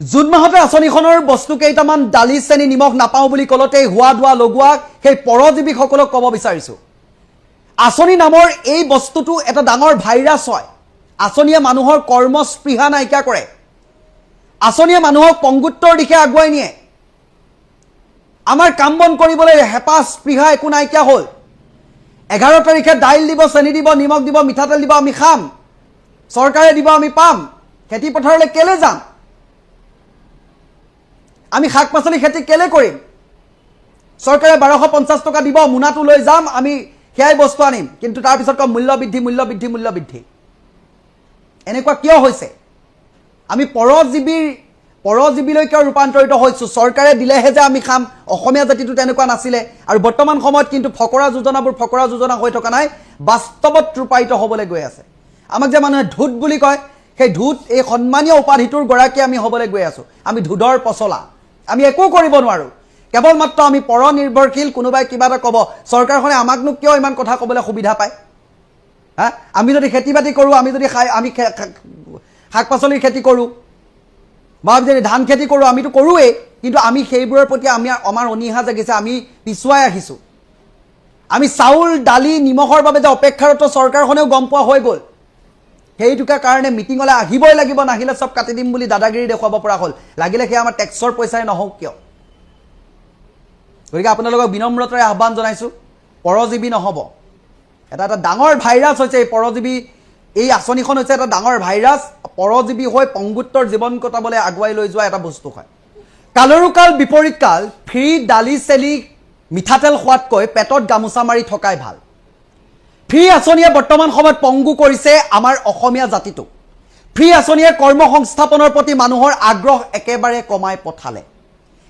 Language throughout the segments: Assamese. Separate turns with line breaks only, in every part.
জুন মাহতে আঁচনিখনৰ বস্তু কেইটামান দালি চেনি নিমখ নাপাওঁ বুলি কলতে হুৱা দুৱা লগোৱা সেই পৰজীৱীসকলক ক'ব বিচাৰিছো আঁচনি নামৰ এই বস্তুটো এটা ডাঙৰ ভাইৰাছ হয় আঁচনিয়ে মানুহৰ কৰ্মস্পৃহা নাইকিয়া কৰে আঁচনিয়ে মানুহক পংগুত্বৰ দিশে আগুৱাই নিয়ে আমাৰ কাম বন কৰিবলৈ হেঁপাহ স্পৃহা একো নাইকিয়া হ'ল 11 তাৰিখে দাইল দিব চেনি দিব নিমখ দিব মিঠাতেল দিব আমি খাম চৰকাৰে দিব আমি পাম খেতি পথাৰলৈ কেলে যাম আমি শাক পাচলি খেতি কেলে কৰিম চৰকাৰে 1250 টকা দিব মুনাটো লৈ যাম আমি হেয়াই বস্তু আনিম কিন্তু তাৰ পিছত মূল্য বৃদ্ধি এনেকুৱা কিয় হৈছে আমি পৰজীৱীলৈ কিয় ৰূপান্তৰিত হৈছো চৰকাৰে দিলেহে যে আমি খাম অসমীয়া জাতিটো তেনেকুৱা নাছিলে আৰু বৰ্তমান সময়ত কিন্তু ফকৰা যোজনা হৈ থকা নাই বাস্তৱত ৰূপায়িত হ'বলৈ গৈ আছে আমাক যে মানুহে ধূত বুলি কয় সেই ধূত এই সন্মানীয় উপাধিটোৰ গৰাকী আমি হ'বলৈ গৈ আছো আমি ধুদৰ পছলা আমি একো কৰিব নোৱাৰো কেৱল মাত্ৰ আমি পৰনিৰ্ভৰশীল কোনোবাই কিবা এটা ক'ব চৰকাৰখনে আমাকনো কিয় ইমান কথা ক'বলৈ সুবিধা পায় হা আমি যদি খেতি বাতি কৰো আমি যদি আমি শাক পাচলিৰ খেতি কৰো বা যদি ধান খেতি কৰো আমিতো কৰোৱে কিন্তু আমি সেইবোৰৰ প্ৰতি আমাৰ অনিহা জাগিছে আমি পিছুৱাই আহিছো আমি চাউল দালি নিমখৰ বাবে যে অপেক্ষাৰত চৰকাৰখনেও গম পোৱা হৈ গ'ল সেইটোকে কাৰণে মিটিংলৈ আহিবই লাগিব নাহিলে সব কাটি দিম বুলি দাদাগিৰি দেখুৱাব পৰা হ'ল লাগিলে সেই আমাৰ টেক্সৰ পইচাই নহওক কিয় গতিকে আপোনালোকক বিনম্ৰতাৰে আহ্বান জনাইছো পৰজীৱী নহব এটা ডাঙৰ ভাইৰাছ হৈছে এই পৰজীৱী এই আঁচনিখন হৈছে এটা ডাঙৰ ভাইৰাছ পৰজীৱী হৈ পংগুত্তৰ জীৱন কটাবলৈ আগুৱাই লৈ যোৱা এটা বস্তু হয় কালৰো কাল বিপৰীত কাল ফ্ৰী দালি চেলি মিঠাতেল খোৱাতকৈ পেটত গামোচা মাৰি থকাই ভাল ফ্ৰী আঁচনিয়ে বৰ্তমান সময়ত পংগু কৰিছে আমাৰ অসমীয়া জাতিটো ফ্ৰী আঁচনিয়ে কৰ্মসংস্থাপনৰ প্ৰতি মানুহৰ আগ্ৰহ একেবাৰে কমাই পঠালে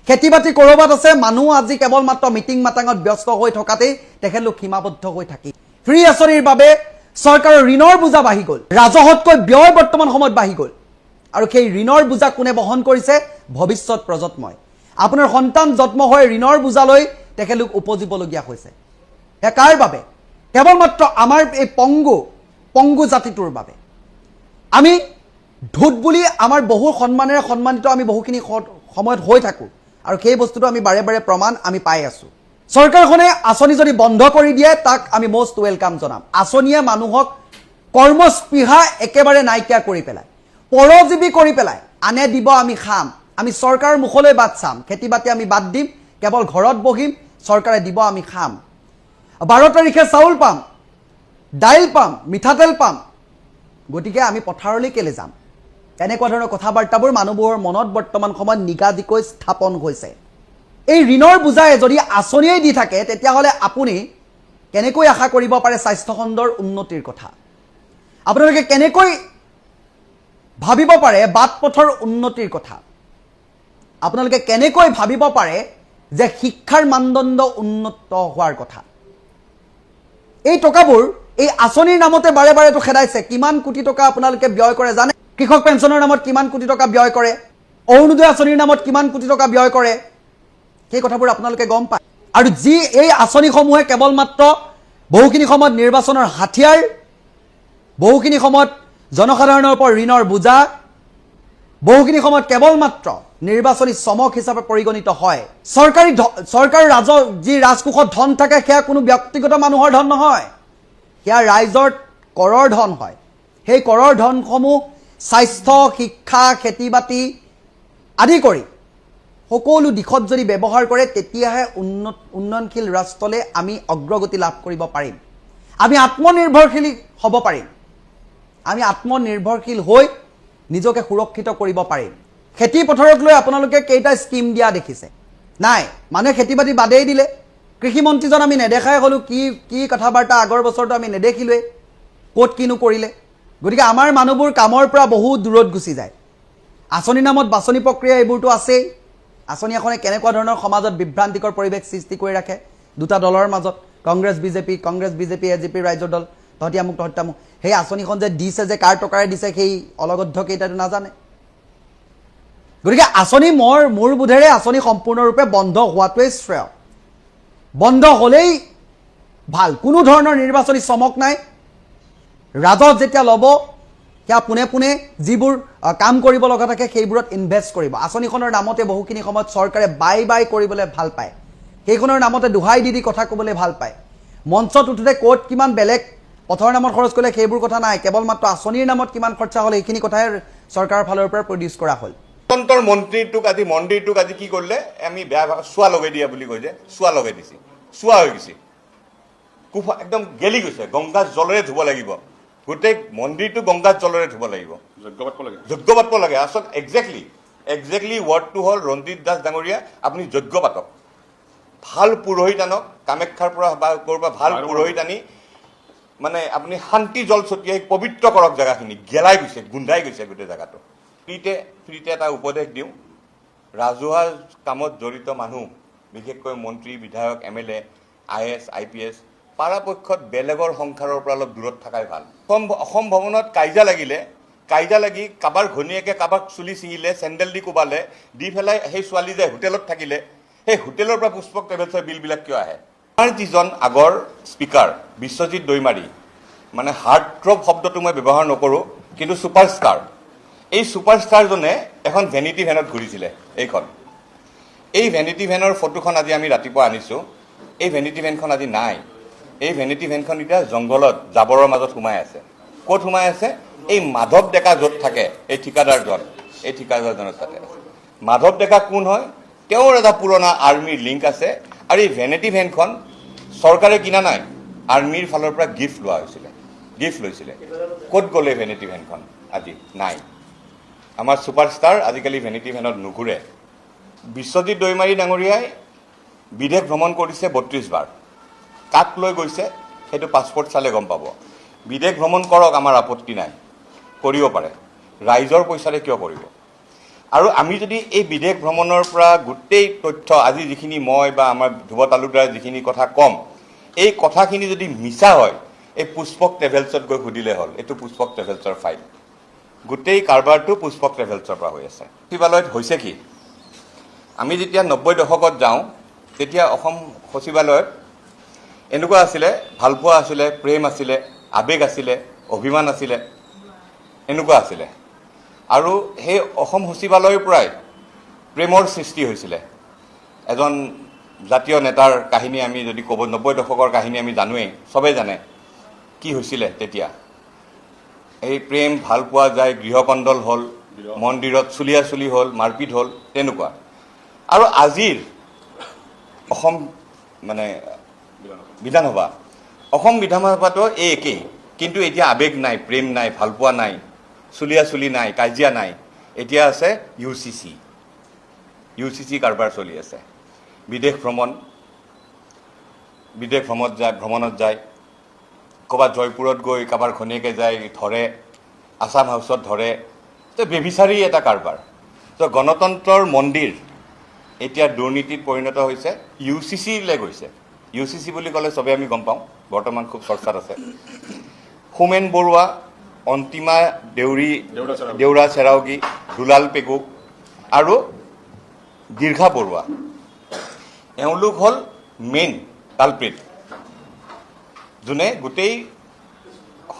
খেতি বাতি কৰবাত আছে মানুহ আজি কেৱল মাত্ৰ মিটিং মাটাঙত ব্যস্ত হৈ থকাতেই তেখেতলোক সীমাবদ্ধ হৈ থাকি ফ্ৰী আঁচনিৰ বাবে চৰকাৰৰ ঋণৰ বোজা বাঢ়ি গ'ল ৰাজহতকৈ ব্যয় বৰ্তমান সময়ত বাঢ়ি গ'ল আৰু সেই ঋণৰ বোজা কোনে বহন কৰিছে ভৱিষ্যত প্ৰজন্মই আপোনাৰ সন্তান জন্ম হৈ ঋণৰ বোজালৈ তেখেতলোক উপজিবলগীয়া হৈছে কাৰ বাবে কেৱল মাত্ৰ আমাৰ এই পংগু জাতিটোৰ বাবে আমি ধূত বুলি আমাৰ বহু সন্মানেৰে সন্মানিত আমি বহুখিনি সময়ত হৈ থাকো আৰু সেই বস্তুটো আমি বাৰে বাৰে প্ৰমাণ আমি পাই আছো চৰকাৰখনে আঁচনি যদি বন্ধ কৰি দিয়ে তাক আমি মোষ্ট ওয়েলকাম জনাম আঁচনিয়ে মানুহক কৰ্মস্পৃহা একেবাৰে নাইকিয়া কৰি পেলায় পৰজীৱী কৰি পেলায় আনে দিব আমি খাম আমি চৰকাৰৰ মুখলৈ বাট চাম খেতি বাতি আমি বাদ দিম কেৱল ঘৰত বহিম চৰকাৰে দিব আমি খাম 12 তাৰিখে চাউল পাম দাইল পাম মিঠাতেল পাম গতিকে আমি পথাৰলৈ কেলে যাম এনেকুৱা ধৰণৰ কথাবাৰ্তাবোৰ মানুহবোৰৰ মনত বৰ্তমান সময়ত নিগাদিকৈ স্থাপন হৈছে এই ঋণৰ বুজাই যদি আঁচনিয়ে দি থাকে তেতিয়াহ'লে আপুনি কেনেকৈ আশা কৰিব পাৰে স্বাস্থ্য খণ্ডৰ উন্নতিৰ কথা আপোনালোকে কেনেকৈ ভাবিব পাৰে বাট পথৰ উন্নতিৰ কথা আপোনালোকে কেনেকৈ ভাবিব পাৰে যে শিক্ষাৰ মানদণ্ড উন্নত হোৱাৰ কথা এই টকাবোৰ এই আঁচনিৰ নামতে বাৰে বাৰেটো খেদাইছে কিমান কোটি টকা আপোনালোকে ব্যয় কৰে জানে কৃষক পেঞ্চনৰ নামত কিমান কোটি টকা ব্যয় কৰে অৰুণোদয় আঁচনিৰ নামত কিমান কোটি টকা ব্যয় কৰে সেই কথাবোৰ আপোনালোকে গম পায় আৰু যি এই আঁচনিসমূহে কেৱল মাত্ৰ বহুখিনি সময়ত নিৰ্বাচনৰ হাতিয়াৰ বহুখিনি সময়ত জনসাধাৰণৰ ওপৰত ঋণৰ বোজা বহুখিনি সময়ত কেৱল মাত্ৰ নিৰ্বাচনী চমক হিচাপে পৰিগণিত হয় চৰকাৰী যি ৰাজকোষত ধন থাকে সেয়া কোনো ব্যক্তিগত মানুহৰ ধন নহয় সেয়া ৰাইজৰ কৰৰ ধন হয় সেই কৰৰ ধনসমূহ স্বাস্থ্য শিক্ষা খেতি বাতি আদি কৰি সকলো দিশত যদি ব্যৱহাৰ কৰে তেতিয়াহে উন্নয়নশীল ৰাষ্ট্ৰলৈ আমি অগ্ৰগতি লাভ কৰিব পাৰিম আমি আত্মনিৰ্ভৰশীল হ'ব পাৰিম আমি আত্মনিৰ্ভৰশীল হৈ নিজকে সুৰক্ষিত কৰিব পাৰিম খেতি পথাৰক লৈ আপোনালোকে কেইটা স্কিম দিয়া দেখিছে নাই মানুহে খেতি বাতি বাদেই দিলে কৃষি মন্ত্ৰীজন আমি নেদেখাই হলো কি কথাবাৰ্তা আগৰ বছৰটো আমি নেদেখিলোৱে ক'ত কিনো কৰিলে গতিকে আমাৰ মানুহবোৰ কামৰ পৰা বহু দূৰত গুচি যায় আঁচনি নামত বাছনি প্ৰক্ৰিয়া এইবোৰটো আছেই আঁচনি এখনে কেনেকুৱা ধৰণৰ সমাজত বিভ্ৰান্তিকৰ পৰিৱেশ সৃষ্টি কৰি ৰাখে দুটা দলৰ মাজত কংগ্ৰেছ বিজেপি এজিপি ৰাইজৰ দল তহতিয়ামুক সেই আঁচনিখন যে দিছে যে কাৰ টকাৰে দিছে সেই অলগদ্ধ কেইটাটো নাজানে গতিকে আঁচনি মোৰ বোধেৰে আঁচনি সম্পূৰ্ণৰূপে বন্ধ হোৱাটোৱে শ্ৰেয় বন্ধ হ'লেই ভাল কোনো ধৰণৰ নিৰ্বাচনী চমক নাই ৰাজহ যেতিয়া ল'ব সেয়া পোনে পোনে যিবোৰ কাম কৰিব লগা থাকে সেইবোৰত ইনভেষ্ট কৰিব আঁচনিখনৰ নামতে বহুখিনি সময়ত চৰকাৰে বাই কৰিবলৈ ভাল পায় সেইখনৰ নামতে দোহাই দি কথা ক'বলৈ ভাল পায় মঞ্চত উঠোতে ক'ত কিমান বেলেগ পথৰ নামত খৰচ কৰিলে সেইবোৰ কথা নাই কেৱল মাত্ৰ আঁচনিৰ নামত কিমান খৰচা হ'ল এইখিনি কথাই চৰকাৰৰ ফালৰ পৰা প্ৰডিউচ কৰা হ'ল
তন্ত্ৰৰ মন্দিৰটোক আজি কি কৰিলে আমি বেয়া চোৱা লগাই দিয়া বুলি কৈ যে চোৱা লগাই দিছে চোৱা হৈ গৈছে কুফা একদম গেলি গৈছে গংগা জলেৰে ধুব লাগিব গোটেই মন্দিৰটো গংগা জলেৰে ধুব লাগিব যজ্ঞ পাতিব লাগে আচল একজেক্টলি ৱৰ্ডটো হ'ল ৰঞ্জিত দাস ডাঙৰীয়া আপুনি যজ্ঞ পাতক ভাল পুৰোহিত আনক কামাখ্যাৰ পৰা বা ক'ৰবাৰ ভাল পুৰোহিত আনি মানে আপুনি শান্তি জল ছটিয়াই পবিত্ৰ কৰক জেগাখিনি গেলাই গৈছে গোন্ধাই গৈছে গোটেই জেগাটো ফ্ৰীতে এটা উপদেশ দিওঁ ৰাজহুৱা কামত জড়িত মানুহ বিশেষকৈ মন্ত্ৰী বিধায়ক MLA IAS IPS পৰাপক্ষত বেলেগৰ সংসাৰৰ পৰা অলপ দূৰত থকাই ভাল অসম ভৱনত কাজিয়া লাগি কাৰোবাৰ ঘনীয়েকে কাৰোবাক চুলি ছিঙিলে চেণ্ডেল দি কোবালে দি পেলাই সেই ছোৱালী যে হোটেলত থাকিলে সেই হোটেলৰ পৰা পুষ্পক ট্ৰেভেলছৰ বিলবিলাক কিয় আহে আমাৰ যিজন আগৰ স্পীকাৰ বিশ্বজিৎ দৈমাৰী মানে হাৰ্ট থ্ৰব শব্দটো মই ব্যৱহাৰ নকৰোঁ কিন্তু ছুপাৰষ্টাৰ এই ছুপাৰষ্টাৰজনে এখন ভেনিটি ভেনত ঘূৰিছিলে এই ভেনিটি ভেনৰ ফটোখন আজি আমি ৰাতিপুৱা আনিছোঁ এই ভেনিটি ভেনখন আজি নাই এই ভেনিটি ভেনখন এতিয়া জংঘলত জাবৰৰ মাজত সোমাই আছে ক'ত সোমাই আছে এই মাধৱ ডেকা য'ত থাকে এই ঠিকাদাৰজনৰ তাতে মাধৱ ডেকা কোন হয় তেওঁৰ এটা পুৰণা আৰ্মিৰ লিংক আছে আৰু এই ভেনিটি ভেনখন চৰকাৰে কিনা নাই আৰ্মিৰ ফালৰ পৰা গিফ্ট লৈছিলে ক'ত গ'লে ভেনিটি ভেনখন আজি নাই আমাৰ ছুপাৰষ্টাৰ আজিকালি ভেনিটি ভেনত নুঘূৰে বিশ্বজিৎ দৈমাৰী ডাঙৰীয়াই বিদেশ ভ্ৰমণ কৰিছে 32 বাৰ কাক লৈ গৈছে সেইটো পাছপৰ্ট চালে গম পাব বিদেশ ভ্ৰমণ কৰক আমাৰ আপত্তি নাই কৰিব পাৰে ৰাইজৰ পইচাৰে কিয় কৰিব আৰু আমি যদি এই বিদেশ ভ্ৰমণৰ পৰা গোটেই তথ্য আজি যিখিনি মই বা আমাৰ ধ্ৰুৱ তালুকদাৰ যিখিনি কথা ক'ম এই কথাখিনি যদি মিছা হয় এই পুষ্পক ট্ৰেভেলছত গৈ সুধিলে হ'ল এইটো পুষ্পক ট্ৰেভেলছৰ ফাইল গোটেই কাৰবাৰটো পুষ্পক ট্ৰেভেলছৰ পৰা হৈ আছে সচিবালয়ত হৈছে কি আমি যেতিয়া 90 দশকত যাওঁ তেতিয়া অসম সচিবালয়ত এনেকুৱা আছিলে ভালপোৱা আছিলে প্ৰেম আছিলে আবেগ আছিলে অভিমান আছিলে এনেকুৱা আছিলে আৰু সেই অসম সচিবালয়ৰ পৰাই প্ৰেমৰ সৃষ্টি হৈছিলে এজন জাতীয় নেতাৰ কাহিনী আমি যদি ক'ব 90 দশকৰ কাহিনী আমি জানোৱেই চবেই জানে কি হৈছিলে তেতিয়া এই প্ৰেম ভাল পোৱা যায় গৃহকন্দল হ'ল মন্দিৰত চুলিয়াচুলি হ'ল মাৰপিট হ'ল তেনেকুৱা আৰু আজিৰ অসম মানে অসম বিধানসভাটো এই একেই কিন্তু এতিয়া আবেগ নাই প্ৰেম নাই ভালপোৱা নাই চুলিয়াচুলি নাই কাজিয়া নাই এতিয়া আছে UCC কাৰবাৰ চলি আছে বিদেশ ভ্ৰমণত যায় ক'ৰবাত জয়পুৰত গৈ কাৰোবাৰ ঘনীয়েকে যায় ধৰে আছাম হাউচত ধৰে তো বেবিচাৰী এটা কাৰবাৰ তো গণতন্ত্ৰৰ মন্দিৰ এতিয়া দুৰ্নীতিত পৰিণত হৈছে UCCলৈ গৈছে UCC বুলি ক'লে চবেই আমি গম পাওঁ বৰ্তমান খুব চৰ্চাত আছে হোমেন বৰুৱা অন্তিমা দেউৰা চেৰাউগী দুলাল পেগু আৰু দীৰ্ঘা বৰুৱা এওঁলোক হ'ল মেইন কালপ্ৰিট যোনে গোটেই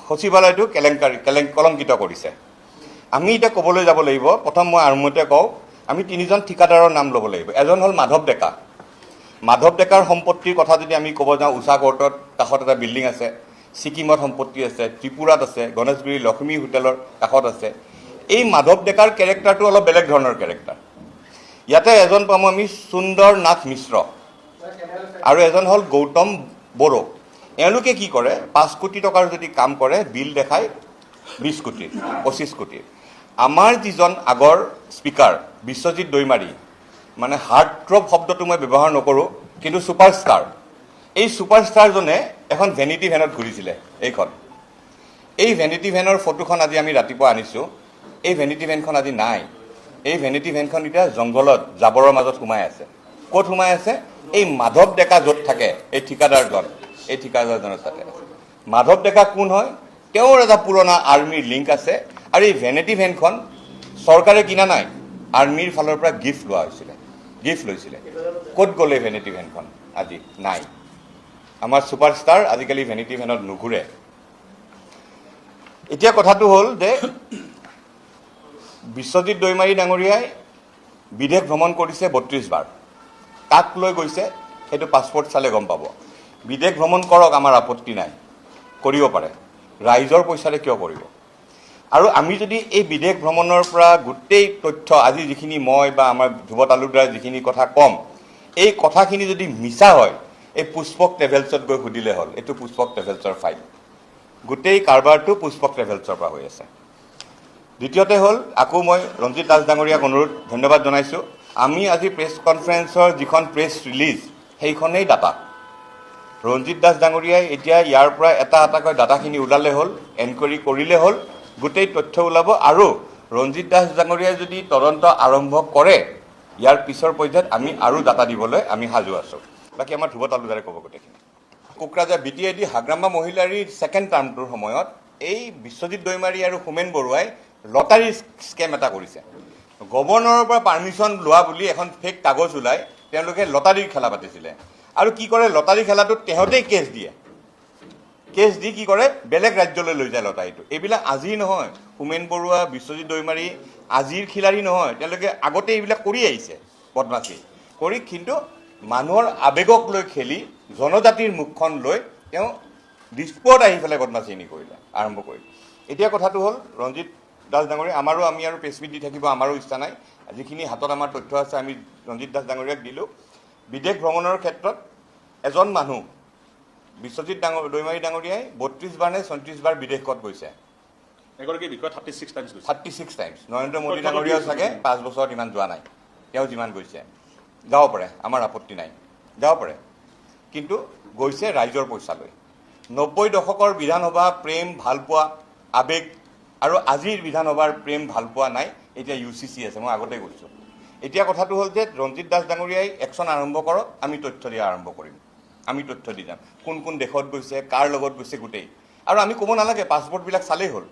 সচিবালয়টো কলংকিত কৰিছে আমি এতিয়া ক'বলৈ যাব লাগিব প্ৰথম মই আৰম্ভতে কওঁ আমি 3জন ঠিকাদাৰৰ নাম ল'ব লাগিব এজন হ'ল মাধৱ ডেকাৰ সম্পত্তিৰ কথা যদি আমি ক'ব যাওঁ উষা কোৰ্টত কাষত এটা বিল্ডিং আছে ছিকিমত সম্পত্তি আছে ত্ৰিপুৰাত আছে গণেশগুৰি লক্ষ্মী হোটেলৰ কাষত আছে এই মাধৱ ডেকাৰ কেৰেক্টাৰটো অলপ বেলেগ ধৰণৰ কেৰেক্টাৰ ইয়াতে এজন পাম আমি সুন্দৰ নাথ মিশ্ৰ আৰু এজন হ'ল গৌতম বড়ো এওঁলোকে কি কৰে 5 কোটি টকাৰ যদি কাম কৰে বিল দেখায় 20 কোটিৰ 25 কোটিৰ আমাৰ যিজন আগৰ স্পীকাৰ বিশ্বজিৎ দৈমাৰী মানে হাৰ্ট থ্ৰব শব্দটো মই ব্যৱহাৰ নকৰোঁ কিন্তু ছুপাৰষ্টাৰ এই ছুপাৰষ্টাৰজনে এখন ভেনিটি ভেনত ঘূৰিছিলে এই ভেনিটি ভেনৰ ফটোখন আজি আমি ৰাতিপুৱা আনিছোঁ এই ভেনিটি ভেনখন আজি নাই এই ভেনিটি ভেনখন এতিয়া জংঘলত জাবৰৰ মাজত সোমাই আছে ক'ত সোমাই আছে এই মাধৱ ডেকা য'ত থাকে এই ঠিকাদাৰজনৰ তাতে মাধৱ ডেকা কোন হয় তেওঁৰ এটা পুৰণা আৰ্মিৰ লিংক আছে আৰু এই ভেনিটি ভেনখন চৰকাৰে কিনা নাই আৰ্মিৰ ফালৰ পৰা গিফ্ট লৈছিলে ক'ত গ'লে ভেনিটি ভেনখন আজি নাই আমাৰ ছুপাৰষ্টাৰ আজিকালি ভেনিটি ভেনত নুঘূৰে এতিয়া কথাটো হ'ল যে বিশ্বজিৎ দৈমাৰী ডাঙৰীয়াই বিদেশ ভ্ৰমণ কৰিছে ৩২ বাৰ। কাক লৈ গৈছে সেইটো পাছপৰ্ট চালে গম পাব। বিদেশ ভ্ৰমণ কৰক, আমাৰ আপত্তি নাই, কৰিব পাৰে। ৰাইজৰ পইচাৰে কিয় কৰিব? আৰু আমি যদি এই বিদেশ ভ্ৰমণৰ পৰা গোটেই তথ্য আজি যিখিনি মই বা আমাৰ ধ্ৰুৱ তালুকদাৰ যিখিনি কথা ক'ম, এই কথাখিনি যদি মিছা হয়, এই পুষ্পক ট্ৰেভেলছত গৈ সুধিলে হ'ল। এইটো পুষ্পক ট্ৰেভেলছৰ ফাইল। গোটেই কাৰবাৰটো পুষ্পক ট্ৰেভেলছৰ পৰা হৈ আছে। দ্বিতীয়তে হ'ল, আকৌ মই ৰঞ্জিত দাস ডাঙৰীয়াক ধন্যবাদ জনাইছোঁ। আমি আজি প্ৰেছ কনফাৰেন্সৰ যিখন প্ৰেছ ৰিলিজ, সেইখনেই ডাটা। ৰঞ্জিত দাস ডাঙৰীয়াই এতিয়া ইয়াৰ পৰা এটা এটাকৈ ডাটাখিনি ওলালে হ'ল, এনকুৱাৰী কৰিলে হ'ল, গোটেই তথ্য ওলাব। আৰু ৰঞ্জিত দাস ডাঙৰীয়াই যদি তদন্ত আৰম্ভ কৰে, ইয়াৰ পিছৰ পৰ্যায়ত আমি আৰু ডাটা দিবলৈ আমি সাজু আছোঁ। বাকী আমাৰ ধ্ৰুৱ তালুকদাৰে ক'ব গোটেইখিনি। কোকৰাঝাৰ BTID হাগ্ৰাম্বা মহিলাৰীৰ ছেকেণ্ড টাৰ্মটোৰ সময়ত এই বিশ্বজিৎ দৈমাৰী আৰু হোমেন বৰুৱাই লটাৰী স্কেম এটা কৰিছে। গভৰ্ণৰৰ পৰা পাৰ্মিশ্যন লোৱা বুলি এখন ফেক কাগজ ওলাই তেওঁলোকে লটাৰীৰ খেলা পাতিছিলে। আৰু কি কৰে, লটাৰী খেলাটোত তেহঁতেই কেছ দিয়ে। কেছ দি কি কৰে, বেলেগ ৰাজ্যলৈ লৈ যায় লটাৰীটো। এইবিলাক আজিৰ নহয়, হোমেন বৰুৱা, বিশ্বজিৎ দৈমাৰী আজিৰ খিলাৰী নহয়, তেওঁলোকে আগতে এইবিলাক কৰি আহিছে, বদমাচি কৰি। কিন্তু মানুহৰ আৱেগক লৈ খেলি জনজাতিৰ মুখখন লৈ তেওঁ দিছপুৰত আহি পেলাই বদমাচিনি কৰিলে, আৰম্ভ কৰিলে। এতিয়া কথাটো হ'ল, ৰঞ্জিত দাস ডাঙৰীয়া আমি আৰু প্ৰেছ মিট দি থাকিব, আমাৰো ইচ্ছা নাই। যিখিনি হাতত আমাৰ তথ্য আছে আমি ৰঞ্জিত দাস ডাঙৰীয়াক দিলোঁ। বিদেশ ভ্ৰমণৰ ক্ষেত্ৰত এজন মানুহ বিশ্বজিৎ দৈমাৰী ডাঙৰীয়াই ৩২ বাৰ নে ৩৬ বাৰ বিদেশত গৈছে। 36 টাইমছ। নৰেন্দ্ৰ মোদী ডাঙৰীয়াও চাগে 5 বছৰত ইমান যোৱা নাই, তেওঁ যিমান গৈছে। যাব পাৰে, আমাৰ আপত্তি নাই, যাব পাৰে। কিন্তু গৈছে ৰাইজৰ পইচা লৈ। ৯০ দশকৰ বিধানসভা প্ৰেম, ভালপোৱা, আৱেগ আৰু আজিৰ বিধানসভাৰ প্ৰেম ভালপোৱা নাই। এতিয়া UCC আছে, মই আগতে কৈছোঁ। এতিয়া কথাটো হ'ল যে ৰঞ্জিত দাস ডাঙৰীয়াই একশ্যন আৰম্ভ কৰক, আমি তথ্য দিয়া আৰম্ভ কৰিম। আমি তথ্য দি যাম, কোন কোন দেশত গৈছে, কাৰ লগত গৈছে গোটেই। আৰু আমি ক'ব নালাগে, পাছপৰ্টবিলাক চালেই হ'ল।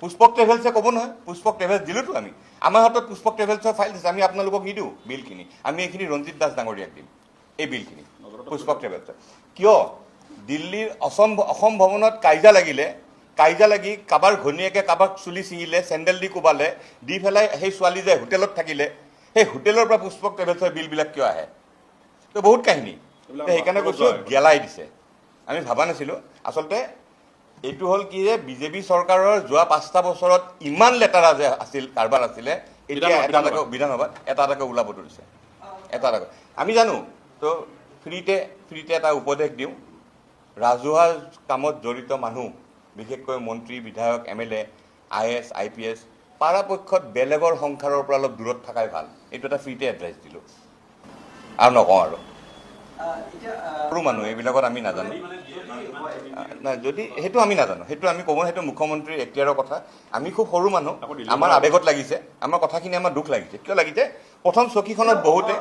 পুষ্পক ট্ৰেভেলছে ক'ব নহয়, পুষ্পক ট্ৰেভেলছ দিলোঁতো আমি। আমাৰ হাতত পুষ্পক ট্ৰেভেলছৰ ফাইল আছে, আমি আপোনালোকক নিদিওঁ বিলখিনি। আমি এইখিনি ৰঞ্জিত দাস ডাঙৰীয়াক দিম, এই বিলখিনি পুষ্পক ট্ৰেভেলছৰ। কিয় দিল্লীৰ অসম ভৱনত কাজিয়া লাগি কাৰোবাৰ ঘৈণীয়েকে কাৰোবাক চুলি ছিঙিলে, চেণ্ডেল দি কোবালে, দি পেলাই সেই ছোৱালী যে হোটেলত থাকিলে, সেই হোটেলৰ পৰা পুষ্পক ট্ৰেভেলছৰ বিলবিলাক কিয় আহে? তো বহুত কাহিনী। সেইকাৰণে কৈছোঁ, গেলাই দিছে। আমি ভবা নাছিলোঁ। আচলতে এইটো হ'ল কি যে বিজেপি চৰকাৰৰ যোৱা 5টা বছৰত ইমান লেতেৰা যে আছিল, কাৰবাৰ আছিলে, এতিয়া এটা এটাকৈ বিধানসভাত এটা এটাকৈ ওলাব ধৰিছে, এটা এটাকৈ। আমি জানো তো ফ্ৰীতে এটা উপদেশ দিওঁ, ৰাজহুৱা কামত জড়িত মানুহ, বিশেষকৈ মন্ত্ৰী, বিধায়ক, MLA, IAS, IPS, পৰাপক্ষত বেলেগৰ সংসাৰৰ পৰা অলপ দূৰত থকাই ভাল। এইটো এটা ফ্ৰীতে এডভাইচ দিলোঁ, আৰু নকওঁ আৰু। সৰু মানুহ এইবিলাকত আমি নাজানো, নাই যদি সেইটো আমি নাজানো, সেইটো আমি ক'ব, সেইটো মুখ্যমন্ত্ৰীৰ এখতিয়াৰৰ কথা। আমি খুব সৰু মানুহ, আমাৰ আৱেগত লাগিছে, আমাৰ কথাখিনি আমাৰ দুখ লাগিছে। কিয় লাগিছে? প্ৰথম চকীখনত বহুতে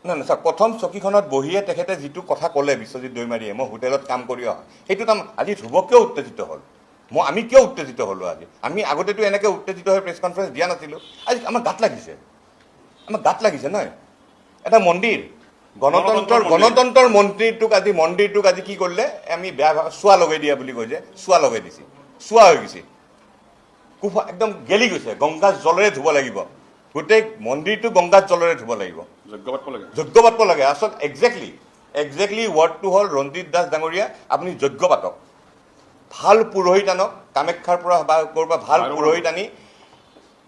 নাই চাওক, প্ৰথম চকীখনত বহিয়ে তেখেতে যিটো কথা ক'লে বিশ্বজিৎ দৈমাৰীয়ে, মই হোটেলত কাম কৰি অহা, সেইটোত আজি ধ্ৰুৱ কিয় উত্তেজিত হ'ল, আমি কিয় উত্তেজিত হ'লোঁ আজি? আমি আগতেতো এনেকৈ উত্তেজিত হৈ প্ৰেছ কনফাৰেন্স দিয়া নাছিলোঁ। আজি আমাৰ গাত লাগিছে নহয়। এটা মন্দিৰ, গণতন্ত্ৰৰ মন্দিৰটোক আজি কি কৰিলে, আমি বেয়া চোৱা লগাই দিয়া বুলি কৈ যে, চোৱা লগাই দিছে, চোৱা হৈ গৈছে, একদম গেলি গৈছে। গংগা জলেৰে ধুব লাগিব, গোটেই মন্দিৰটো গংগা জলেৰে ধুব লাগিব, যজ্ঞ পাতিব লাগে। আচলতে একজেক্টলি ৱৰ্ডটো হ'ল, ৰঞ্জিত দাস ডাঙৰীয়া আপুনি যজ্ঞ পাতক, ভাল পুৰোহিত আনক, কামাখ্যাৰ পৰা বা ক'ৰবাৰ ভাল পুৰোহিত আনি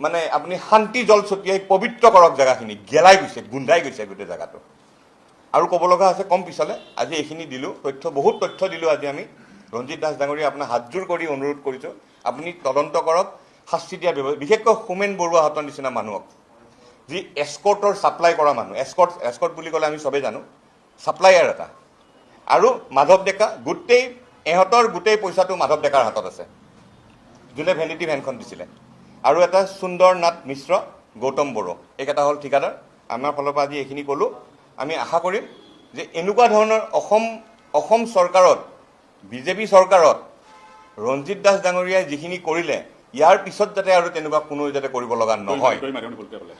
মানে আপুনি শান্তি জল ছটিয়াই পবিত্ৰ কৰক জেগাখিনি। গেলাই গৈছে, গোন্ধাই গৈছে গোটেই জেগাটো। আৰু ক'ব লগা আছে, কম পিছলৈ। আজি এইখিনি দিলোঁ তথ্য, বহুত তথ্য দিলোঁ আজি আমি। ৰঞ্জিত দাস ডাঙৰীয়া আপোনাৰ হাতযোৰ কৰি অনুৰোধ কৰিছোঁ, আপুনি তদন্ত কৰক, শাস্তি দিয়া ব্যৱস্থা, বিশেষকৈ হোমেন বৰুৱাহঁতৰ নিচিনা মানুহক, যি এস্কৰ্টৰ ছাপ্লাই কৰা মানুহ। এস্কৰ্ট বুলি ক'লে আমি চবেই জানো, ছাপ্লায়াৰ এটা। আৰু মাধৱ ডেকা, ইহঁতৰ গোটেই পইচাটো মাধৱ ডেকাৰ হাতত আছে, যোনে ভেনিটি ভেনখন দিছিলে। আৰু এটা সুন্দৰ নাথ মিশ্ৰ, গৌতম বড়ো, এইকেইটা হ'ল ঠিকাদাৰ। আমাৰ ফালৰ পৰা আজি এইখিনি ক'লোঁ। আমি আশা কৰিম যে এনেকুৱা ধৰণৰ অসম চৰকাৰত, বিজেপি চৰকাৰত ৰঞ্জিত দাস ডাঙৰীয়াই যিখিনি কৰিলে, ইয়াৰ পিছত যাতে আৰু তেনেকুৱা কোনো যাতে কৰিব লগা নহয়।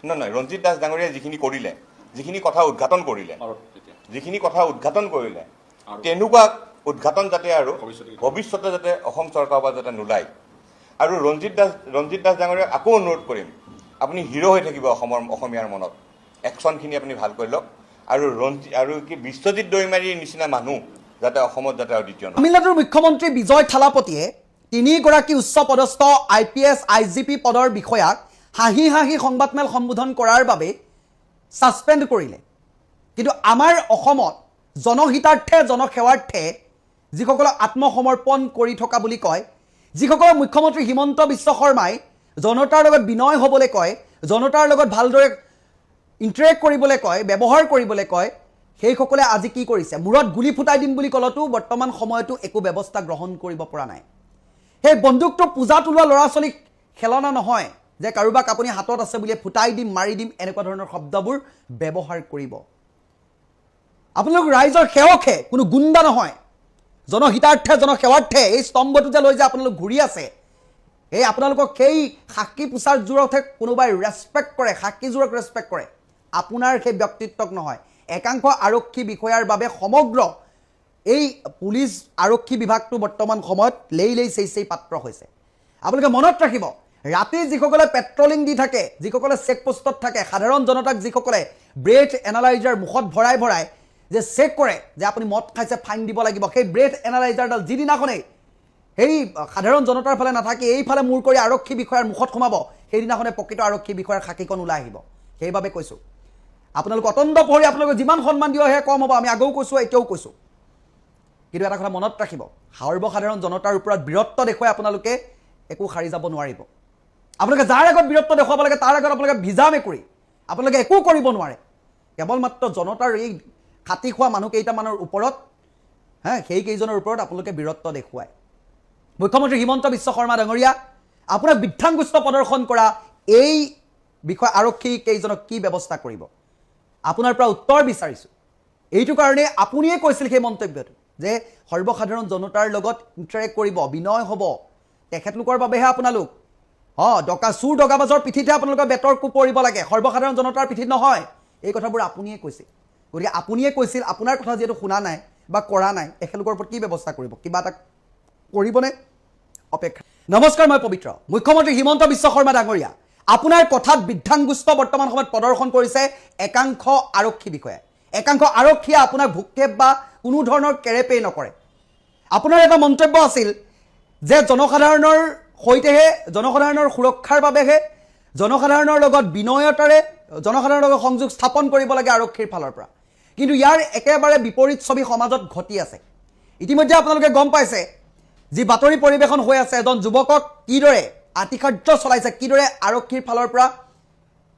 নহয়, ৰঞ্জিত দাস ডাঙৰীয়াই যিখিনি কৰিলে, যিখিনি কথা উদ্ঘাটন কৰিলে, তেনেকুৱা উদ্ঘাটন যাতে আৰু ভৱিষ্যতে যাতে অসম চৰকাৰৰ পৰা যাতে নোলায় আৰু ৰঞ্জিত দাস ডাঙৰীয়াক আকৌ অনুৰোধ কৰিম আপুনি হিৰো হৈ থাকিব অসমীয়াৰ মনত একশ্যনখিনি আপুনি ভাল কৰি লওক আৰু কি বিশ্বজিৎ দৈমাৰীৰ নিচিনা মানুহ যাতে অসমত যাতে আৰু দ্বিতীয় নহয়।
তামিলনাডুৰ মুখ্যমন্ত্ৰী বিজয় থালাপতিয়ে 3গৰাকী উচ্চপদস্থ IPS IGP পদৰ বিষয়াক হাঁহি হাঁহি সংবাদমেল সম্বোধন কৰাৰ বাবে ছাছপেণ্ড কৰিলে। কিন্তু আমাৰ অসমত জনহিতাৰ্থে জনসেৱাৰ্থে যিসকলক আত্মসমৰ্পণ কৰি থকা বুলি কয়, যিসকলক মুখ্যমন্ত্ৰী হিমন্ত বিশ্ব শৰ্মাই জনতাৰ লগত বিনয় হ'বলৈ কয়, জনতাৰ লগত ভালদৰে ইণ্টাৰেক্ট কৰিবলৈ কয়, ব্যৱহাৰ কৰিবলৈ কয়, সেইসকলে আজি কি কৰিছে? মূৰত গুলি ফুটাই দিম বুলি ক'লতো বৰ্তমান সময়তো একো ব্যৱস্থা গ্ৰহণ কৰিব পৰা নাই। সেই বন্দুকটো পূজাত ওলোৱা ল'ৰা ছোৱালীক খেলনা নহয় যে কাৰোবাক আপুনি হাতত আছে বুলি ফুটাই দিম, মাৰি দিম, এনেকুৱা ধৰণৰ শব্দবোৰ ব্যৱহাৰ কৰিব। আপোনালোক ৰাইজৰ সেৱকহে, কোনো গুণ্ডা নহয়। জনহিতাৰ্থে জনসেৱাৰ্থে এই স্তম্ভটো যে লৈ যে আপোনালোক ঘূৰি আছে, এই আপোনালোকক সেই খাকী পোচাকযোৰকহে কোনোবাই ৰেচপেক্ট কৰে, খাকীযোৰক ৰেচপেক্ট কৰে, আপোনাৰ সেই ব্যক্তিত্বক নহয়। একাংশ আৰক্ষী বিষয়াৰ বাবে সমগ্ৰ এই পুলিচ আৰক্ষী বিভাগটো বৰ্তমান সময়ত লেই চেই পাত্ৰ হৈছে। আপোনালোকে মনত ৰাখিব, ৰাতি যিসকলে পেট্ৰলিং দি থাকে, যিসকলে চেকপোষ্টত থাকে, সাধাৰণ জনতাক যিসকলে ব্ৰেথ এনালাইজাৰ মুখত ভৰাই ভৰাই যে চেক কৰে যে আপুনি মদ খাইছে ফাইন দিব লাগিব, সেই ব্ৰেথ এনালাইজাৰডাল যিদিনাখনেই সেই সাধাৰণ জনতাৰ ফালে নাথাকি এইফালে মূৰ কৰি আৰক্ষী বিষয়াৰ মুখত সোমাব, সেইদিনাখনে প্ৰকৃত আৰক্ষী বিষয়াৰ খাকীখন ওলাই আহিব। সেইবাবে কৈছোঁ, আপোনালোক অতন্ত পঢ়ি আপোনালোকে যিমান সন্মান দিব সেয়া কম হ'ব। আমি আগেও কৈছোঁ, এতিয়াও কৈছোঁ। কিন্তু এটা কথা মনত ৰাখিব, সৰ্বসাধাৰণ জনতাৰ ওপৰত বীৰত্ব দেখুৱাই আপোনালোকে একো সাৰি যাব নোৱাৰিব। আপোনালোকে যাৰ আগত বীৰত্ব দেখুৱাব লাগে তাৰ আগত আপোনালোকে ভিজা মেকুৰী, আপোনালোকে একো কৰিব নোৱাৰে। কেৱল মাত্ৰ জনতাৰ এই খাটি খোৱা মানুহ কেইটামানৰ ওপৰত, সেইকেইজনৰ ওপৰত আপোনালোকে বীৰত্ব দেখুৱায়। মুখ্যমন্ত্ৰী হিমন্ত বিশ্ব শৰ্মা ডাঙৰীয়া, আপোনাক বৃদ্ধাংগুষ্ঠ প্ৰদৰ্শন কৰা এই বিষয় আৰক্ষী কেইজনক কি ব্যৱস্থা কৰিব? আপোনাৰ পৰা উত্তৰ বিচাৰিছোঁ। এইটো কাৰণে আপুনিয়ে কৈছিল সেই মন্তব্যটো যে সৰ্বসাধাৰণ জনতাৰ লগত ইণ্টাৰেক্ট কৰিব, বিনয় হ'ব, তেখেতলোকৰ বাবেহে আপোনালোক চুৰ দগাবাজৰ পিঠিতহে আপোনালোকৰ বেতৰ কোব পৰিব লাগে, সৰ্বসাধাৰণ জনতাৰ পিঠিত নহয়। এই কথাবোৰ আপুনিয়ে কৈছিল। গতিকে আপুনিয়ে কৈছিল, আপোনাৰ কথা যিহেতু শুনা নাই বা কৰা নাই, তেখেতলোকৰ ওপৰত কি ব্যৱস্থা কৰিব? কিবা এটা কৰিবনে? অপেক্ষা। নমস্কাৰ, মই পবিত্ৰ। মুখ্যমন্ত্ৰী হিমন্ত বিশ্ব শৰ্মা ডাঙৰীয়া, আপোনাৰ কথাত বৃদ্ধাংগুষ্ঠ বৰ্তমান সময়ত প্ৰদৰ্শন কৰিছে একাংশ আৰক্ষী বিষয়াই। একাংশ আৰক্ষীয়ে আপোনাক ভূক্ষেপ বা কোনো ধৰণৰ কেৰেপেই নকৰে। আপোনাৰ এটা মন্তব্য আছিল যে জনসাধাৰণৰ সৈতেহে, জনসাধাৰণৰ সুৰক্ষাৰ বাবেহে, জনসাধাৰণৰ লগত বিনয়তাৰে জনসাধাৰণৰ লগত সংযোগ স্থাপন কৰিব লাগে আৰক্ষীৰ ফালৰ পৰা। কিন্তু ইয়াৰ একেবাৰে বিপৰীত ছবি সমাজত ঘটি আছে। ইতিমধ্যে আপোনালোকে গম পাইছে যি বাতৰি পৰিৱেশন হৈ আছে, এজন যুৱকক কিদৰে আতিশায্য চলাইছে, কিদৰে আৰক্ষীৰ ফালৰ পৰা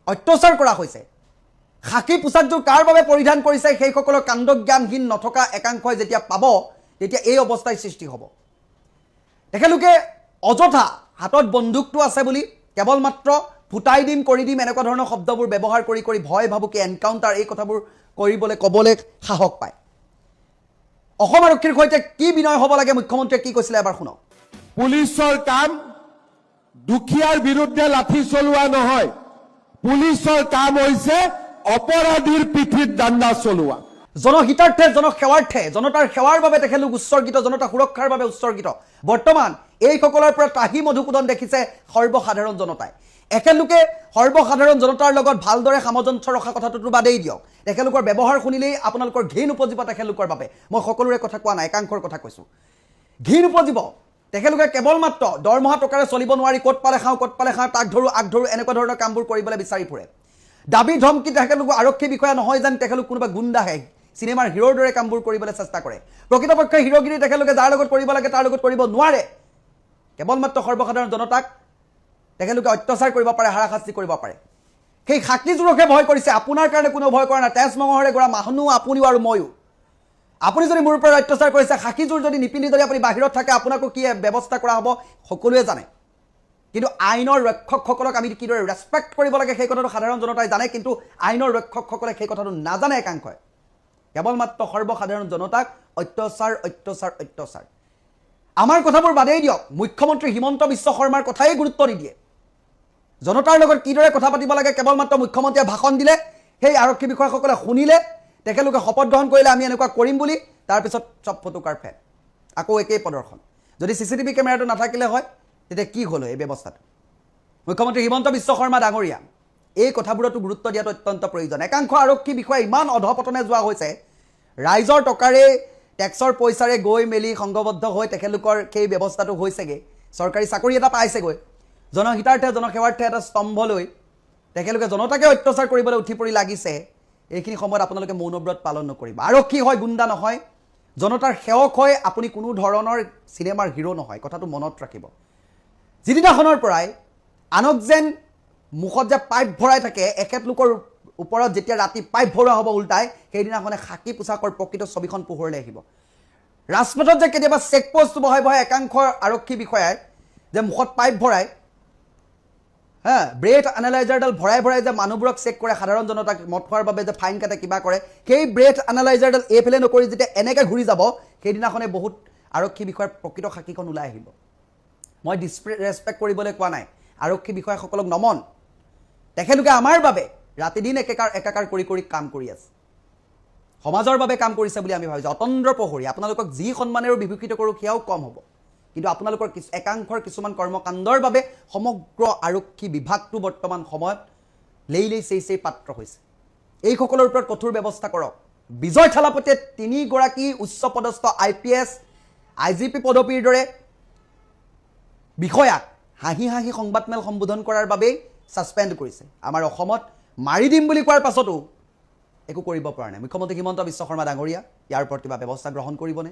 অত্যাচাৰ কৰা হৈছে। খাকী পোচাকযোৰ কাৰ বাবে পৰিধান কৰিছে সেইসকলৰ কাণ্ডজ্ঞানহীন নথকা একাংশই যেতিয়া পাব, তেতিয়া এই অৱস্থাৰ সৃষ্টি হ'ব। তেখেতলোকে অযথা হাতত বন্দুকটো আছে বুলি কেৱল মাত্ৰ ফুটাই দিম, কৰি দিম, এনেকুৱা ধৰণৰ শব্দবোৰ ব্যৱহাৰ কৰি কৰি ভয় ভাবুকি এনকাউণ্টাৰ এই কথাবোৰ কৰিবলৈ ক'বলৈ সাহস পায়। অসম আৰক্ষীৰ সৈতে কি বিনয় হ'ব লাগে, মুখ্যমন্ত্ৰীয়ে কি কৈছিলে এবাৰ শুনক।
পুলিচৰ কাম দুখীয়াৰ বিৰুদ্ধে লাঠি চলোৱা নহয়, পুলিচৰ কাম হৈছে অপৰাধীৰ পিঠিত দাণ্ডা চলোৱা।
জনহিতাৰ্থে জনসেৱাৰ্থে, জনতাৰ সেৱাৰ বাবে তেখেতলোক উৎসৰ্গিত, জনতা সুৰক্ষাৰ বাবে উৎসৰ্গিত। বৰ্তমান এইসকলৰ পৰা ত্ৰাহি মধুসূদন দেখিছে সৰ্বসাধাৰণ জনতাই। একেলোকে সৰ্বসাধাৰণ জনতাৰ লগত ভালদৰে সামঞ্জস্য ৰখা কথাটোতো বাদেই দিয়ক, তেখেতলোকৰ ব্যৱহাৰ শুনিলেই আপোনালোকৰ ঘিণ উপজিব তেখেতলোকৰ বাবে। মই সকলোৰে কথা কোৱা নাই, একাংশৰ কথা কৈছোঁ। ঘিণ উপজিব। তেখেতলোকে কেৱল মাত্ৰ দৰমহা টকাৰে চলিব নোৱাৰি ক'ত পালে খাওঁ, তাক ধৰোঁ, আগ ধৰোঁ, এনেকুৱা ধৰণৰ কামবোৰ কৰিবলৈ বিচাৰি ফুৰে। দাবী ধমকি তেখেতলোক আৰক্ষী বিষয়া নহয় যেন তেখেতলোক কোনোবা গুণ্ডাহে চিনেমাৰ হিৰোৰ দৰে কামবোৰ কৰিবলৈ চেষ্টা কৰে। প্ৰকৃতপক্ষে হিৰোগিৰি তেখেতলোকে যাৰ লগত কৰিব লাগে তাৰ লগত কৰিব নোৱাৰে। কেৱল মাত্ৰ সৰ্বসাধাৰণ জনতাক তেখেতলোকে অত্যাচাৰ কৰিব পাৰে, হাৰাশাস্তি কৰিব পাৰে। সেই খাকীযোৰকহে ভয় কৰিছে, আপোনাৰ কাৰণে কোনেও ভয় কৰা নাই। তেজ মঙহেৰে গঢ়া মানুহ আপুনিও আৰু ময়ো। আপুনি যদি মোৰ ওপৰত অত্যাচাৰ কৰিছে, খাকীযোৰ যদি নিপিন্ধি যদি আপুনি বাহিৰত থাকে, আপোনাকো কি ব্যৱস্থা কৰা হ'ব সকলোৱে জানে। কিন্তু আইনৰ ৰক্ষকসকলক আমি কিদৰে ৰেচপেক্ট কৰিব লাগে সেই কথাটো সাধাৰণ জনতাই জানে, কিন্তু আইনৰ ৰক্ষকসকলে সেই কথাটো নাজানে একাংশই। কেৱল মাত্ৰ সৰ্বসাধাৰণ জনতাক অত্যাচাৰ অত্যাচাৰ অত্যাচাৰ। আমাৰ কথাবোৰ বাদেই দিয়ক, মুখ্যমন্ত্ৰী হিমন্ত বিশ্ব শৰ্মাৰ কথাই গুৰুত্ব নিদিয়ে। জনতাৰ লগত কিদৰে কথা পাতিব লাগে কেৱল মাত্ৰ মুখ্যমন্ত্ৰীয়ে ভাষণ দিলে, সেই আৰক্ষী বিষয়াসকলে শুনিলে, তেখেতলোকে শপত গ্ৰহণ কৰিলে আমি এনেকুৱা কৰিম বুলি, তাৰপিছত চব ফটুকাৰ ফেন। আকৌ একেই প্ৰদৰ্শন যদি চিচিটিভি কেমেৰাটো নাথাকিলে হয় তেতিয়া কি হ'ল এই ব্যৱস্থাটো মুখ্যমন্ত্ৰী হিমন্ত বিশ্ব শৰ্মা ডাঙৰীয়া এই কথাবোৰতো গুৰুত্ব দিয়াটো অত্যন্ত প্ৰয়োজন একাংশ আৰক্ষী বিষয়া ইমান অধপতনে যোৱা হৈছে ৰাইজৰ টকাৰে টেক্সৰ পইচাৰে গৈ মেলি সংঘবদ্ধ হৈ তেখেতলোকৰ সেই ব্যৱস্থাটো হৈছেগৈ চৰকাৰী চাকৰি এটা পাইছেগৈ জনহিতাৰ্থে জনসেৱাৰ্থে এটা স্তম্ভ লৈ তেখেতলোকে জনতাকে অত্যাচাৰ কৰিবলৈ উঠি পৰি লাগিছে এইখিনি সময়ত আপোনালোকে মৌনব্ৰত পালন নকৰিব আৰক্ষী হয় গুণ্ডা নহয় জনতাৰ সেৱক হয় আপুনি কোনো ধৰণৰ চিনেমাৰ হিৰো নহয় কথাটো মনত ৰাখিব যিদিনাখনৰ পৰাই আনক যেন মুখত যে পাইপ ভৰাই থাকে এখেতলোকৰ ওপৰত যেতিয়া ৰাতি পাইপ ভৰোৱা হ'ব উল্টাই সেইদিনাখনে খাকী পোছাকৰ প্ৰকৃত ছবিখন পোহৰলৈ আহিব ৰাজপথত যে কেতিয়াবা চেকপোষ্ট বহাই বহাই একাংশ আৰক্ষী বিষয়াই যে মুখত পাইপ ভৰাই ব্ৰেথ এনালাইজাৰডাল ভৰাই ভৰাই যে মানুহবোৰক চেক কৰে সাধাৰণ জনতাক মদ খোৱাৰ বাবে যে ফাইন কাটে কিবা কৰে সেই ব্ৰেথ এনালাইজাৰডাল এইফালে নকৰি যেতিয়া এনেকৈ ঘূৰি যাব সেইদিনাখনে বহুত আৰক্ষী বিষয়াৰ প্ৰকৃত খাকীখন ওলাই আহিব মই ডিছৰেচপেক্ট কৰিবলৈ কোৱা নাই আৰক্ষী বিষয়াসকলক নমন তেখেতলোকে আমাৰ বাবে ৰাতি দিন একাকাৰ কৰি কৰি কাম কৰি আছে সমাজৰ বাবে কাম কৰিছে বুলি আমি ভাবিছোঁ অতন্দ্ৰ প্ৰহৰী আপোনালোকক যি সন্মানেৰে বিভূষিত কৰোঁ সেয়াও কম হ'ব কিন্তু আপোনালোকৰ একাংশৰ কিছুমান কৰ্মকাণ্ডৰ বাবে সমগ্ৰ আৰক্ষী বিভাগটো বৰ্তমান সময়ত লেই চেই পাত্ৰ হৈছে এইসকলৰ ওপৰত কঠোৰ ব্যৱস্থা কৰক বিজয় থালাপতিয়ে 3 গৰাকী উচ্চ পদস্থ IPS IGP পদবীৰ দৰে বিষয়াক হাঁহি হাঁহি সংবাদমেল সম্বোধন কৰাৰ বাবেই ছাছপেণ্ড কৰিছে আমাৰ অসমত মাৰি দিম বুলি কোৱাৰ পাছতো একো কৰিব পৰা নাই মুখ্যমন্ত্ৰী হিমন্ত বিশ্ব শৰ্মা ডাঙৰীয়া ইয়াৰ ওপৰত কিবা ব্যৱস্থা গ্ৰহণ কৰিবনে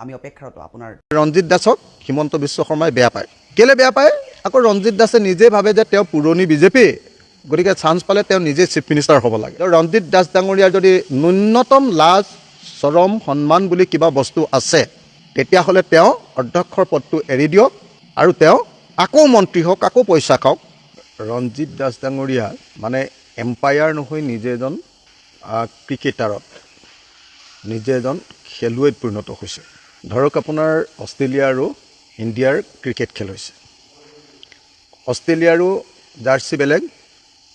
আমি অপেক্ষাৰত আপোনাৰ
ৰঞ্জিত দাসক হিমন্ত বিশ্ব শৰ্মাই বেয়া পায় কেলে বেয়া পায় আকৌ ৰঞ্জিত দাসে নিজে ভাবে যে তেওঁ পুৰণি বিজেপি গতিকে চান্স পালে তেওঁ নিজে চিফ মিনিষ্টাৰ হ'ব লাগে ৰঞ্জিত দাস ডাঙৰীয়াৰ যদি ন্যূনতম লাজ চৰম সন্মান বুলি কিবা বস্তু আছে তেতিয়াহ'লে তেওঁ অধ্যক্ষৰ পদটো এৰি দিয়ক আৰু তেওঁ আকৌ মন্ত্ৰী হওক আকৌ পইচা খাওক ৰঞ্জিত দাস ডাঙৰীয়া মানে এম্পায়াৰ নহয় নিজে এজন ক্ৰিকেটাৰত নিজে এজন খেলুৱৈত পৰিণত হৈছে ধৰক আপোনাৰ অষ্ট্ৰেলিয়া আৰু ইণ্ডিয়াৰ ক্ৰিকেট খেল হৈছে অষ্ট্ৰেলিয়াৰো জাৰ্চি বেলেগ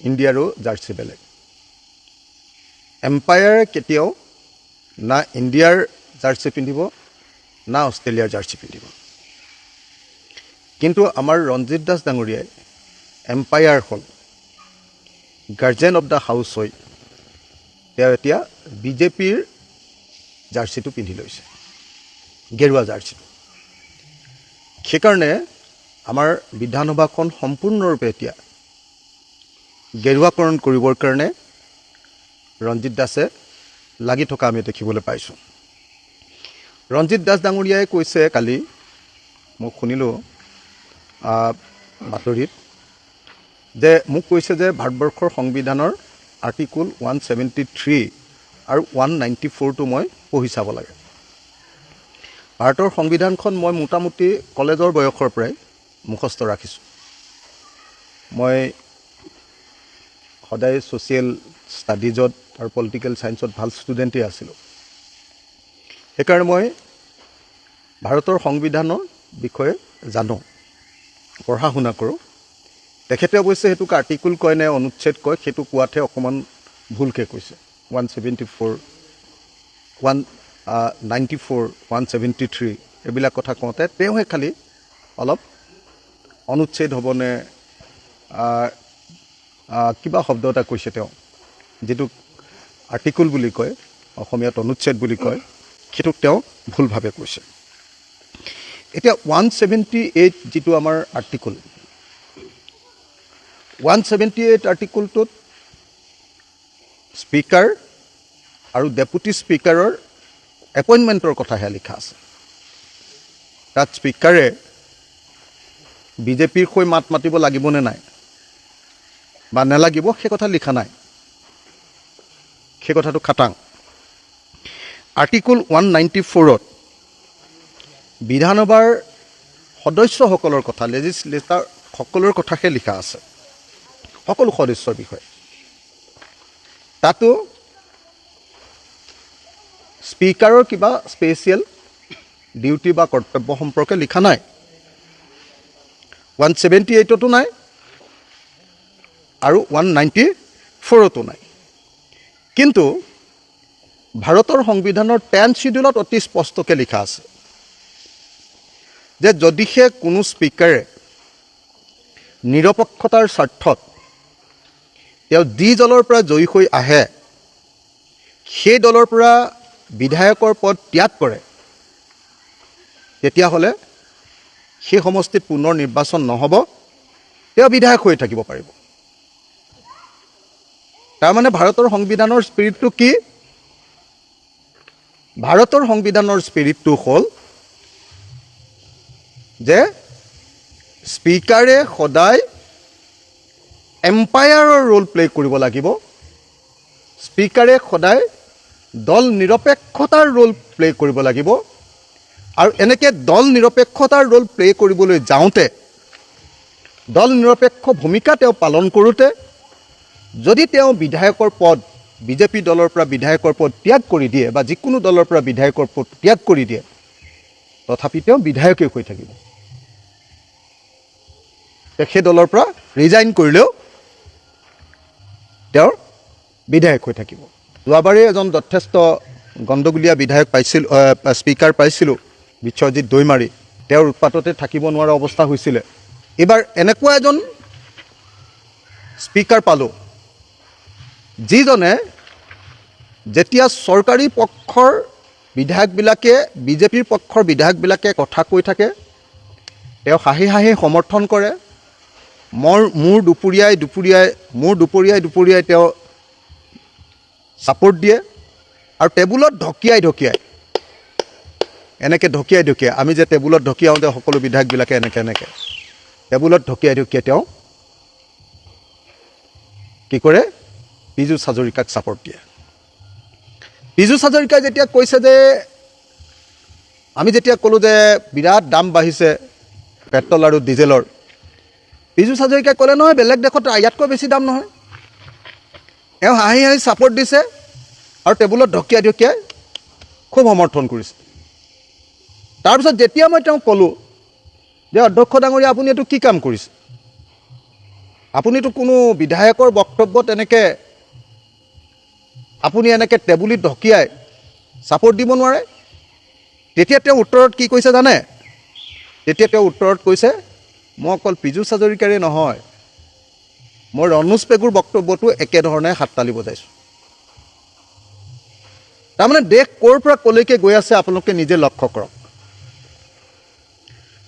ইণ্ডিয়াৰো জাৰ্চি বেলেগ এম্পায়াৰে কেতিয়াও না ইণ্ডিয়াৰ জাৰ্চি পিন্ধিব না অষ্ট্ৰেলিয়াৰ জাৰ্চি পিন্ধিব কিন্তু আমাৰ ৰঞ্জিত দাস ডাঙৰীয়াই এম্পায়াৰ হ'ল গাৰ্জেন অফ দ্য হাউচ হৈ তেওঁ এতিয়া বিজেপিৰ জাৰ্চিটো পিন্ধি লৈছে গেৰুৱা জাৰ্চিটো সেইকাৰণে আমাৰ বিধানসভাখন সম্পূৰ্ণৰূপে এতিয়া গেৰুৱাকৰণ কৰিবৰ কাৰণে ৰঞ্জিত দাসে লাগি থকা আমি দেখিবলৈ পাইছোঁ ৰঞ্জিত দাস ডাঙৰীয়াই কৈছে কালি মই শুনিলোঁ বাতৰিত যে মোক কৈছে যে ভাৰতবৰ্ষৰ সংবিধানৰ আৰ্টিকুল 173 আৰু 194টো মই পঢ়ি চাব লাগে ভাৰতৰ সংবিধানখন মই মোটামুটি কলেজৰ বয়সৰ পৰাই মুখস্থ ৰাখিছোঁ মই সদায় ছ'চিয়েল ষ্টাডিজত আৰু পলিটিকেল ছায়েন্সত ভাল ষ্টুডেণ্টেই আছিলোঁ সেইকাৰণে মই ভাৰতৰ সংবিধানৰ বিষয়ে জানো পঢ়া শুনা কৰোঁ তেখেতে অৱশ্যে সেইটোক আৰ্টিকুল কয় নে অনুচ্ছেদ কয় সেইটো কোৱাতহে অকণমান ভুলকৈ কৈছে 174 194 173 এইবিলাক কথা কওঁতে তেওঁহে খালি অলপ অনুচ্ছেদ হ'বনে কিবা শব্দ এটা কৈছে তেওঁ যিটো আৰ্টিকুল বুলি কয় অসমীয়াত অনুচ্ছেদ বুলি কয় সেইটোক তেওঁ ভুলভাৱে কৈছে এতিয়া 178 যিটো আমাৰ আৰ্টিকুল 178 আৰ্টিকুলটোত স্পীকাৰ আৰু ডেপুটি স্পীকাৰৰ এপইণ্টমেণ্টৰ কথাহে লিখা আছে তাত স্পীকাৰে বিজেপিৰ হৈ মাত মাতিব লাগিবনে নাই বা নালাগিব সেই কথা লিখা নাই সেই কথাটো খাটাং আৰ্টিকুল 194ত বিধানসভাৰ সদস্যসকলৰ কথা লেজিছলেটাৰ সকলৰ কথাহে লিখা আছে সকলো সদস্যৰ বিষয়ে তাতো স্পীকাৰৰ কিবা স্পেচিয়েল ডিউটি বা কৰ্তব্য সম্পৰ্কে লিখা নাই 178তো নাই আৰু 194তো নাই কিন্তু ভাৰতৰ সংবিধানৰ 10 শিডিউলত অতি স্পষ্টকৈ লিখা আছে যে যদিহে কোনো স্পীকাৰে নিৰপেক্ষতাৰ স্বাৰ্থত তেওঁ যি দলৰ পৰা জয়ী হৈ আহে সেই দলৰ পৰা বিধায়কৰ পদ ত্যাগ কৰে, তেতিয়াহ'লে সেই সমষ্টিত পুনৰ নিৰ্বাচন নহ'ব, তেওঁ বিধায়ক হৈ থাকিব পাৰিব। তাৰমানে ভাৰতৰ সংবিধানৰ স্পিৰিটটো কি? ভাৰতৰ সংবিধানৰ স্পিৰিটটো হ'ল যে স্পীকাৰে সদায় এম্পায়াৰৰ ৰোল প্লে কৰিব লাগিব, স্পীকাৰে সদায় দল নিৰপেক্ষতাৰ ৰোল প্লে কৰিব লাগিব। আৰু এনেকৈ দল নিৰপেক্ষতাৰ ৰোল প্লে কৰিবলৈ যাওঁতে, দল নিৰপেক্ষ ভূমিকা তেওঁ পালন কৰোঁতে যদি তেওঁ বিধায়কৰ পদ বিজেপি দলৰ পৰা বিধায়কৰ পদ ত্যাগ কৰি দিয়ে বা যিকোনো দলৰ পৰা বিধায়কৰ পদ ত্যাগ কৰি দিয়ে, তথাপি তেওঁ বিধায়কেই হৈ থাকিব। সেই দলৰ পৰা ৰিজাইন কৰিলেও তেওঁৰ বিধায়ক হৈ থাকিব। যোৱাবাৰেই এজন যথেষ্ট গণ্ডগোলীয়া বিধায়ক পাইছিলোঁ, স্পীকাৰ পাইছিলোঁ, বিশ্বজিৎ দৈমাৰী। তেওঁৰ উৎপাততে থাকিব নোৱাৰা অৱস্থা হৈছিলে। এইবাৰ এনেকুৱা এজন স্পীকাৰ পালোঁ যিজনে যেতিয়া চৰকাৰী পক্ষৰ বিধায়কবিলাকে বিজেপিৰ পক্ষৰ বিধায়কবিলাকে কথা কৈ থাকে, তেওঁ হাঁহি হাঁহি সমৰ্থন কৰে। মোৰ দুপৰীয়াই তেওঁ ছাপোৰ্ট দিয়ে আৰু টেবুলত ঢকিয়াই আমি যে টেবুলত ঢকিয়াওঁ যে সকলো বিধায়কবিলাকে এনেকৈ টেবুলত ঢকিয়াই তেওঁ কি কৰে? পীযুষ হাজৰিকাক ছাপোৰ্ট দিয়ে। পীযুষ হাজৰিকাই যেতিয়া কৈছে যে আমি যেতিয়া ক'লোঁ যে বিৰাট দাম বাঢ়িছে পেট্ৰল আৰু ডিজেলৰ, পীযুষ হাজৰিকাই ক'লে নহয় বেলেগ দেশত ইয়াতকৈ বেছি দাম নহয়। এওঁ হাঁহি হাঁহি ছাপোৰ্ট দিছে আৰু টেবুলত ঢকিয়াই খুব সমৰ্থন কৰিছে। তাৰপিছত যেতিয়া মই তেওঁক ক'লোঁ যে অধ্যক্ষ ডাঙৰীয়া আপুনি এইটো কি কাম কৰিছে, আপুনিতো কোনো বিধায়কৰ বক্তব্যত আপুনি এনেকৈ টেবুলিত ঢকিয়াই ছাপোৰ্ট দিব নোৱাৰে, তেতিয়া তেওঁ উত্তৰত কি কৈছে জানে? তেতিয়া তেওঁ উত্তৰত কৈছে, মই অকল পীযুষ হাজৰিকাৰে নহয়, মই ৰণোজ পেগুৰ বক্তব্যটো একেধৰণে হাততালি বজাইছোঁ। তাৰমানে দেশ ক'ৰ পৰা ক'লৈকে গৈ আছে আপোনালোকে নিজে লক্ষ্য কৰক,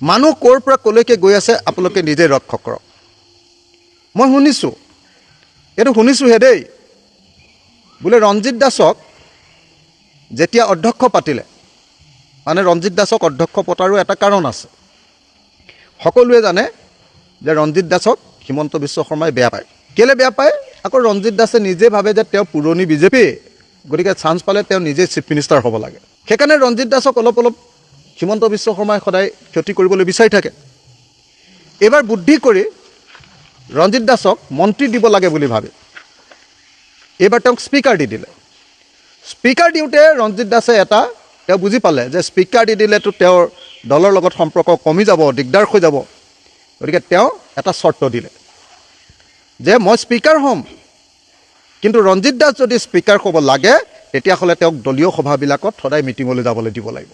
মানুহ ক'ৰ পৰা ক'লৈকে গৈ আছে আপোনালোকে নিজে লক্ষ্য কৰক। মই শুনিছোঁহে দেই, বোলে ৰঞ্জিত দাসক যেতিয়া অধ্যক্ষ পাতিলে, মানে ৰঞ্জিত দাসক অধ্যক্ষ পতাৰো এটা কাৰণ আছে। সকলোৱে জানে যে ৰঞ্জিত দাসক হিমন্ত বিশ্ব শৰ্মাই বেয়া পায়। কেলৈ বেয়া পায়? আকৌ ৰঞ্জিত দাসে নিজে ভাবে যে তেওঁ পুৰণি বিজেপি, গতিকে চান্স পালে তেওঁ নিজে চিফ মিনিষ্টাৰ হ'ব লাগে। সেইকাৰণে ৰঞ্জিত দাসক অলপ হিমন্ত বিশ্ব শৰ্মাই সদায় ক্ষতি কৰিবলৈ বিচাৰি থাকে। এইবাৰ বুদ্ধি কৰি ৰঞ্জিত দাসক মন্ত্ৰী দিব লাগে বুলি ভাবে এইবাৰ তেওঁক স্পীকাৰ দি দিলে। স্পীকাৰ দিওঁতে ৰঞ্জিত দাসে তেওঁ বুজি পালে যে স্পীকাৰ দি দিলেতো তেওঁৰ দলৰ লগত সম্পৰ্ক কমি যাব, দিগদাৰ হৈ যাব। গতিকে তেওঁ এটা চৰ্ত দিলে যে মই স্পীকাৰ হ'ম, কিন্তু ৰঞ্জিত দাস যদি স্পীকাৰ হ'ব লাগে তেতিয়াহ'লে তেওঁক দলীয় সভাবিলাকত সদায় মিটিঙলৈ যাবলৈ দিব লাগিব।